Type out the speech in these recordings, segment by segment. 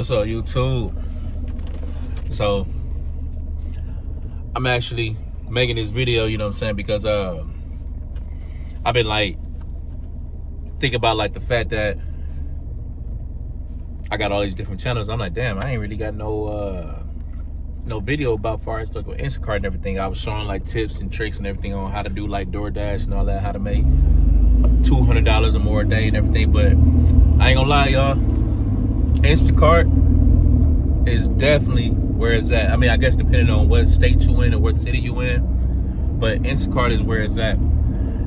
What's up, YouTube? So I'm actually making this video, you know what I'm saying, because I've been like thinking about like the fact that I got all these different channels. I'm like, damn, I ain't really got no video about far as like with Instacart and everything. I was showing like tips and tricks and everything on how to do like DoorDash and all that, how to make $200 or more a day and everything. But I ain't gonna lie, y'all, Instacart is definitely where it's at. I mean, I guess depending on what state you in or what city you in, but Instacart is where it's at.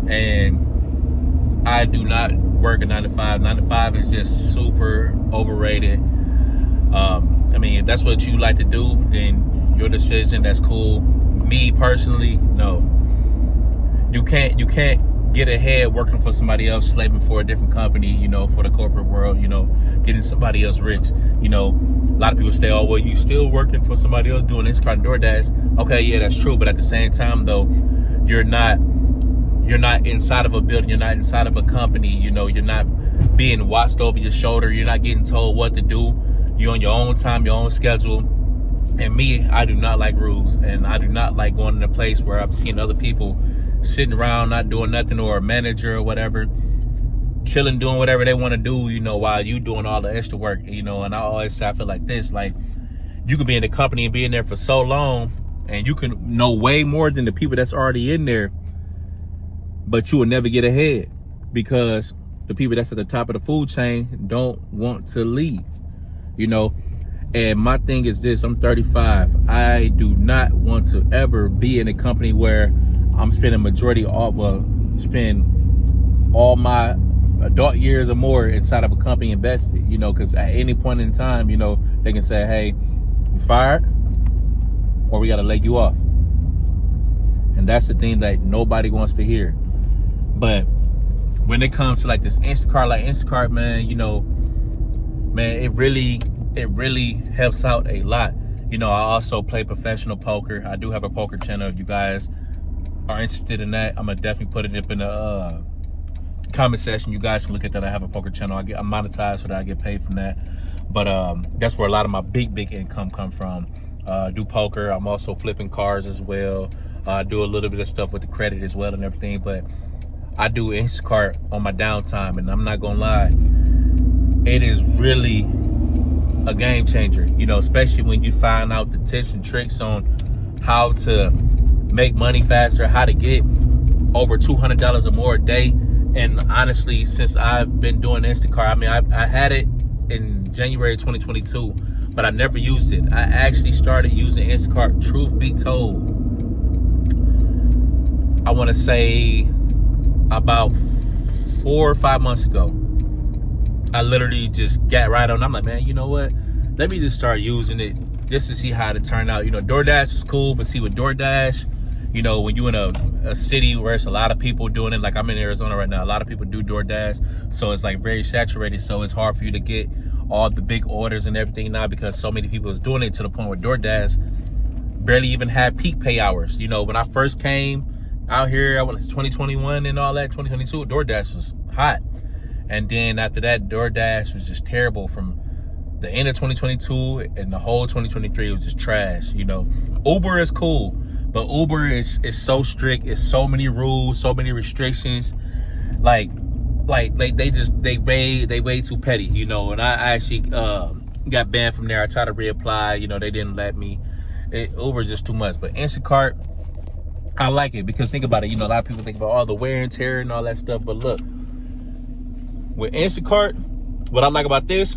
And I do not work a 9 to 5. 9 to 5 is just super overrated. I mean, if that's what you like to do, then your decision, that's cool. Me personally, no. You can't get ahead working for somebody else, slaving for a different company, you know, for the corporate world, you know, getting somebody else rich. You know, a lot of people say, oh, well, you still working for somebody else doing Instacart and DoorDash. Okay, yeah, that's true. But at the same time, though, you're not inside of a building. You're not inside of a company. You know, you're not being watched over your shoulder. You're not getting told what to do. You're on your own time, your own schedule. And me, I do not like rules. And I do not like going in a place where I'm seeing other people sitting around not doing nothing, or a manager or whatever chilling, doing whatever they want to do, you know, while you doing all the extra work, you know. And I always say, I feel like this, like, you could be in the company and be in there for so long and you can know way more than the people that's already in there, but you will never get ahead because the people that's at the top of the food chain don't want to leave, you know. And my thing is this: I'm 35. I do not want to ever be in a company where I'm spending spend all my adult years or more inside of a company invested, you know, because at any point in time, you know, they can say, hey, you fired, or we got to lay you off. And that's the thing that nobody wants to hear. But when it comes to like this Instacart, man, you know, man, it really helps out a lot. You know, I also play professional poker. I do have a poker channel. If you guys are interested in that, I'm gonna definitely put it up in the comment section. You guys can look at that. I have a poker channel. I'm monetized so that I get paid from that. But that's where a lot of my big income come from. Do poker. I'm also flipping cars as well. Do a little bit of stuff with the credit as well and everything. But I do Instacart on my downtime, and I'm not gonna lie, it is really a game changer, you know, especially when you find out the tips and tricks on how to make money faster, how to get over $200 or more a day. And honestly, since I've been doing Instacart, I mean, I had it in January 2022, but I never used it. I actually started using Instacart, truth be told, I want to say about 4 or 5 months ago. I literally just got right on. I'm like, man, you know what? Let me just start using it just to see how it turned out. You know, DoorDash is cool, but see, with DoorDash, you know, when you in a city where it's a lot of people doing it, like I'm in Arizona right now, a lot of people do DoorDash, so it's like very saturated. So it's hard for you to get all the big orders and everything now because so many people is doing it, to the point where DoorDash barely even had peak pay hours. You know, when I first came out here, I was 2021 and all that, 2022, DoorDash was hot. And then after that, DoorDash was just terrible from the end of 2022 and the whole 2023. It was just trash, you know. Uber is cool, but Uber is so strict. It's so many rules, so many restrictions. Like they way too petty, you know. And I actually got banned from there. I tried to reapply, you know, they didn't let me. Uber just too much. But Instacart, I like it because think about it. You know, a lot of people think about all the wear and tear and all that stuff, but look. With Instacart, what I like about this,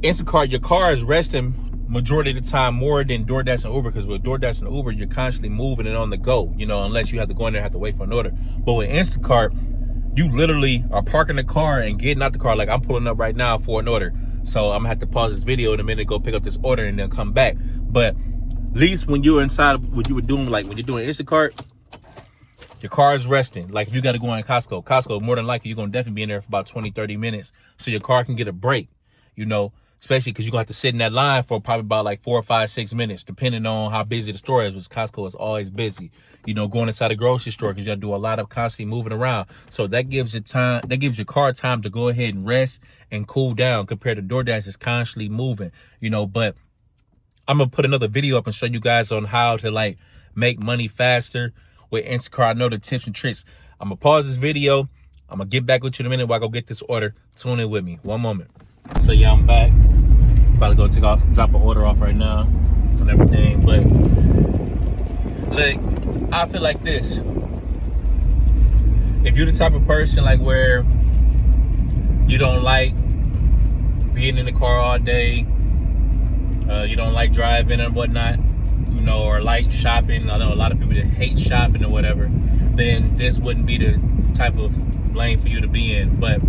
Instacart, your car is resting majority of the time more than DoorDash and Uber, because with DoorDash and Uber, you're constantly moving and on the go, you know, unless you have to go in there and have to wait for an order. But with Instacart, you literally are parking the car and getting out the car. Like I'm pulling up right now for an order. So I'm gonna have to pause this video in a minute, go pick up this order and then come back. But at least when you're inside of what you were doing, like when you're doing Instacart, your car is resting. Like if you got to go in Costco, more than likely, you're going to definitely be in there for about 20, 30 minutes so your car can get a break, you know. especially because you're going to have to sit in that line for probably about like 4 or 5, 6 minutes, depending on how busy the store is, which Costco is always busy. Going inside a grocery store because you got to do a lot of constantly moving around. So that gives you time, that gives your car time to go ahead and rest and cool down compared to DoorDash is constantly moving, but I'm going to put another video up and show you guys on how to like make money faster with Instacart. I know the tips and tricks. I'm going to pause this video. I'm going to get back with you in a minute while I go get this order. Tune in with me. One moment. So yeah, I'm back. About to go drop an order off right now and everything. But look, I feel like this. If you're the type of person like where you don't like being in the car all day, you don't like driving and whatnot, or like shopping. I know a lot of people that hate shopping or whatever, then this wouldn't be the type of lane for you to be in. But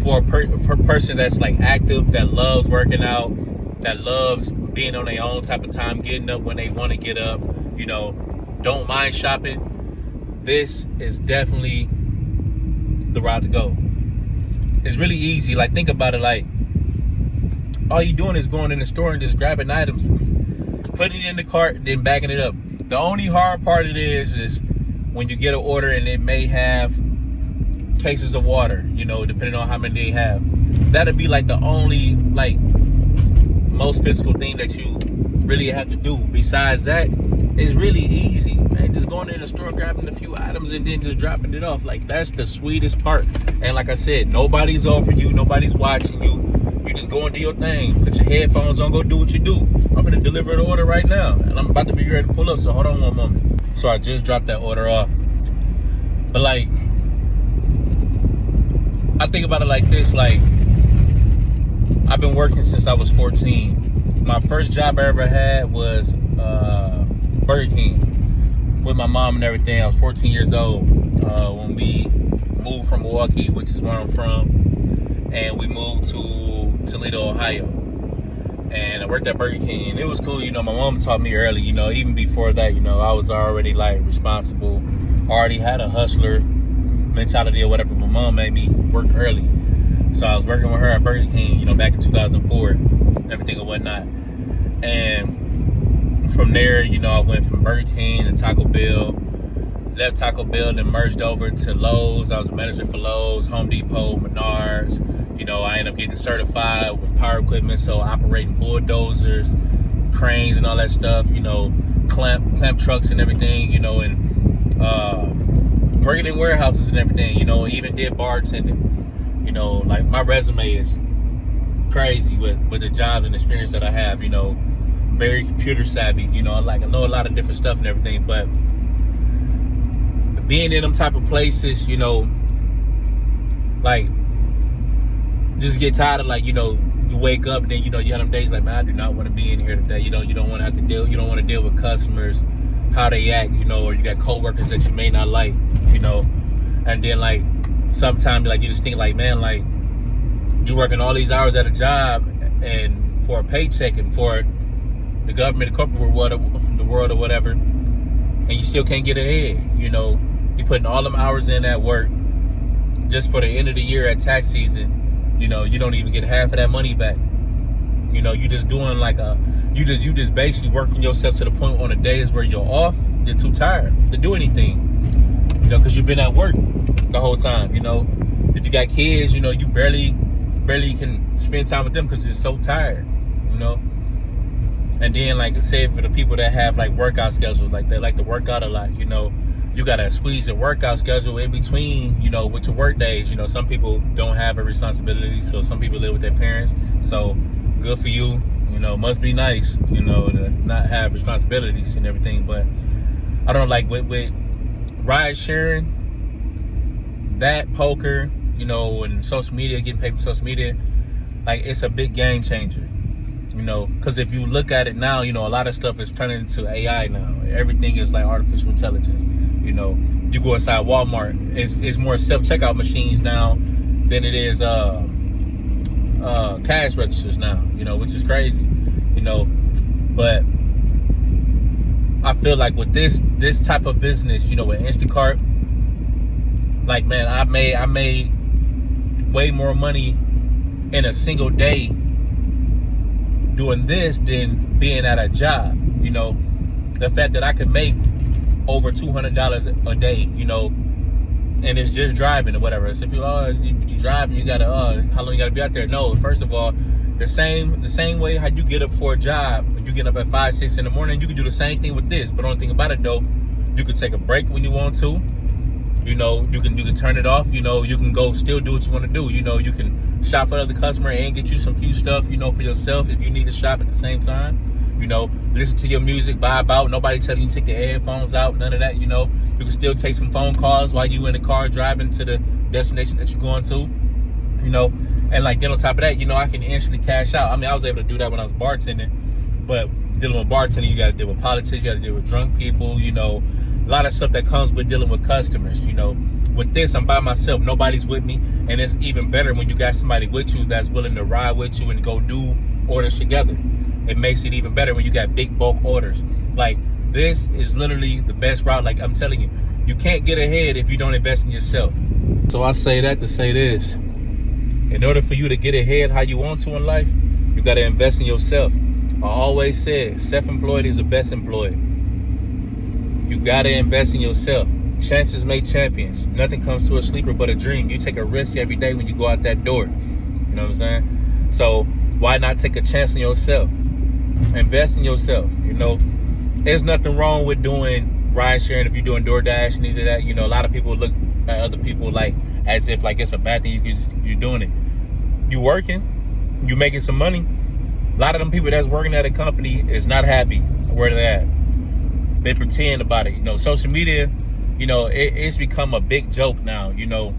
for a person that's like active, that loves working out, that loves being on their own type of time, getting up when they want to get up, don't mind shopping, this is definitely the route to go. It's really easy. Like, think about it, like all you're doing is going in the store and just grabbing items, putting it in the cart, then backing it up. The only hard part it is when you get an order and it may have cases of water, depending on how many they have. That'll be like the only like most physical thing that you really have to do. Besides that, it's really easy, man. Just going in the store, grabbing a few items and then just dropping it off. Like, that's the sweetest part. And like I said, nobody's over you, nobody's watching you. You just go and do your thing. Put your headphones on, go do what you do. I'm gonna deliver the order right now, and I'm about to be ready to pull up, so hold on one moment. So I just dropped that order off. But like, I think about it like this, like, I've been working since I was 14. My first job I ever had was Burger King with my mom and everything. I was 14 years old when we moved from Milwaukee, which is where I'm from, and we moved to Toledo, Ohio. And I worked at Burger King, and it was cool. My mom taught me early, even before that, I was already like responsible, already had a hustler mentality or whatever. My mom made me work early. So I was working with her at Burger King, back in 2004, everything and whatnot. And from there, I went from Burger King to Taco Bell, left Taco Bell, then merged over to Lowe's. I was a manager for Lowe's, Home Depot, Menards. I ended up getting certified with power equipment, so operating bulldozers, cranes and all that stuff, clamp trucks and everything, and working in warehouses and everything, even did bartending. Like, my resume is crazy with the jobs and experience that I have, very computer savvy, I know a lot of different stuff and everything. But being in them type of places, like, just get tired of, like, you wake up and then, you have them days like, man, I do not want to be in here today. You don't want to have to deal, you don't want to deal with customers, how they act, or you got coworkers that you may not like, and then, like, sometimes, like, you just think, like, man, like, you're working all these hours at a job and for a paycheck and for the government, the corporate world, the world or whatever, and you still can't get ahead. You're putting all them hours in at work just for the end of the year at tax season. You don't even get half of that money back. You just doing like you just basically working yourself to the point on the days where you're off, you're too tired to do anything. Because you've been at work the whole time. If you got kids, you barely can spend time with them because you're so tired. And then, like, say for the people that have like workout schedules, like they like to work out a lot, you gotta squeeze a workout schedule in between, with your work days. Some people don't have a responsibility, so some people live with their parents. So good for you. Must be nice, to not have responsibilities and everything. But I don't know, like with ride sharing, that poker, and social media, getting paid for social media, like, it's a big game changer. Because if you look at it now, a lot of stuff is turning into AI now. Everything is like artificial intelligence. You go inside Walmart, it's more self-checkout machines now than it is cash registers now, which is crazy, but I feel like with this type of business, with Instacart, like, man, I made way more money in a single day doing this than being at a job. You know, the fact that I could make over $200 a day, you know, and it's just driving or whatever. So people, you driving, you gotta, how long you gotta be out there? No, first of all, the same way how you get up for a job, you get up at 5, 6 in the morning, you can do the same thing with this. But the only thing about it though, you can take a break when you want to. You know, you can turn it off. You know, you can go still do what you want to do. You know, you can shop for other customer and get you some few stuff, you know, for yourself if you need to shop at the same time. You know, listen to your music, vibe out. Nobody telling you to take your headphones out, none of that, you know. You can still take some phone calls while you in the car driving to the destination that you're going to, you know. And like, then on top of that, you know, I can instantly cash out. I mean, I was able to do that when I was bartending, but dealing with bartending, you got to deal with politics, you got to deal with drunk people, you know, a lot of stuff that comes with dealing with customers, you know. With this, I'm by myself, nobody's with me, and it's even better when you got somebody with you that's willing to ride with you and go do orders together. It makes it even better when you got big bulk orders. Like, this is literally the best route. Like, I'm telling you, you can't get ahead if you don't invest in yourself. So I say that to say this. In order for you to get ahead how you want to in life, you got to invest in yourself. I always said, self-employed is the best employed. You got to invest in yourself. Chances make champions. Nothing comes to a sleeper but a dream. You take a risk every day when you go out that door. You know what I'm saying? So why not take a chance on yourself? Invest in yourself. You know, there's nothing wrong with doing ride sharing if you're doing DoorDash and either that. You know, a lot of people look at other people like as if like it's a bad thing you're doing it. You working, you making some money. A lot of them people that's working at a company is not happy where they're at. They pretend about it. You know, social media, you know, it's become a big joke now. You know,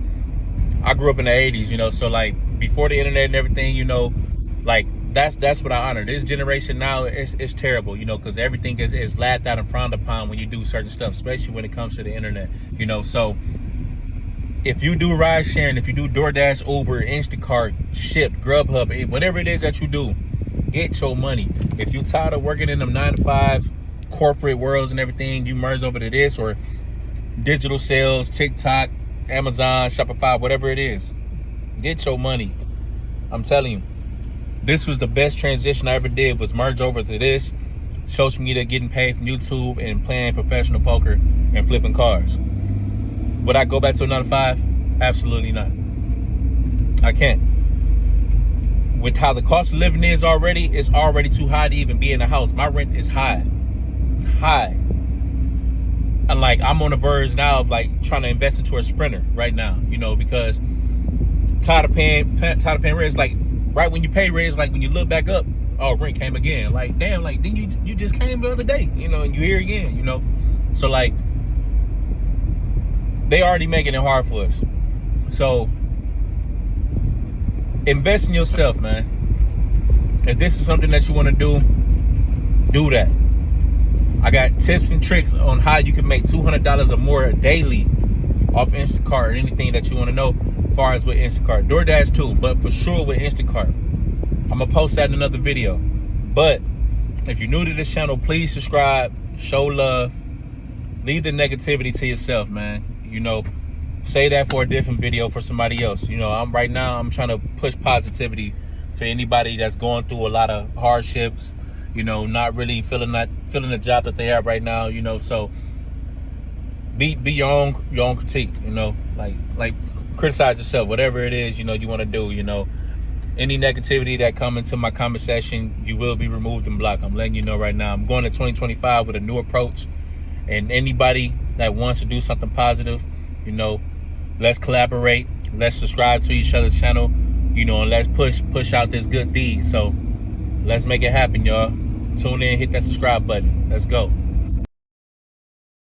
I grew up in the 80s, you know, so like before the internet and everything, you know, like that's what I honor. This generation now is terrible, you know, because everything is laughed at and frowned upon when you do certain stuff, especially when it comes to the internet, you know. So if you do ride sharing, if you do DoorDash, Uber, Instacart, Ship, Grubhub, whatever it is that you do, get your money. If you're tired of working in them 9-to-5 corporate worlds and everything, you merge over to this or digital sales, TikTok, Amazon, Shopify, whatever it is, get your money. I'm telling you, this was the best transition I ever did, was merge over to this, social media, getting paid from YouTube and playing professional poker and flipping cars. Would I go back to a 9-to-5? Absolutely not. I can't. With how the cost of living is already, it's already too high to even be in a house. My rent is high. It's high. And like, I'm on the verge now of like trying to invest into a Sprinter right now, you know, because tired of paying rent. Like right when you pay rent, like when you look back up, oh, rent came again. Like, damn, like then you just came the other day, you know, and you here again, you know. So like, they already making it hard for us. So invest in yourself, man. If this is something that you want to do that. I got tips and tricks on how you can make $200 or more daily off Instacart or anything that you want to know as far as with Instacart. DoorDash too, but for sure with Instacart. I'm going to post that in another video. But if you're new to this channel, please subscribe, show love, leave the negativity to yourself, man. You know, say that for a different video for somebody else. You know, I'm trying to push positivity for anybody that's going through a lot of hardships, you know, not really feeling the job that they have right now, you know. So be your own critique, you know, like criticize yourself, whatever it is, you know, you want to do, you know. Any negativity that come into my comment section, you will be removed and blocked. I'm letting you know right now. I'm going to 2025 with a new approach, and anybody that wants to do something positive, you know, let's collaborate, let's subscribe to each other's channel, you know, and let's push out this good deed. So let's make it happen, y'all. Tune in, hit that subscribe button. Let's go.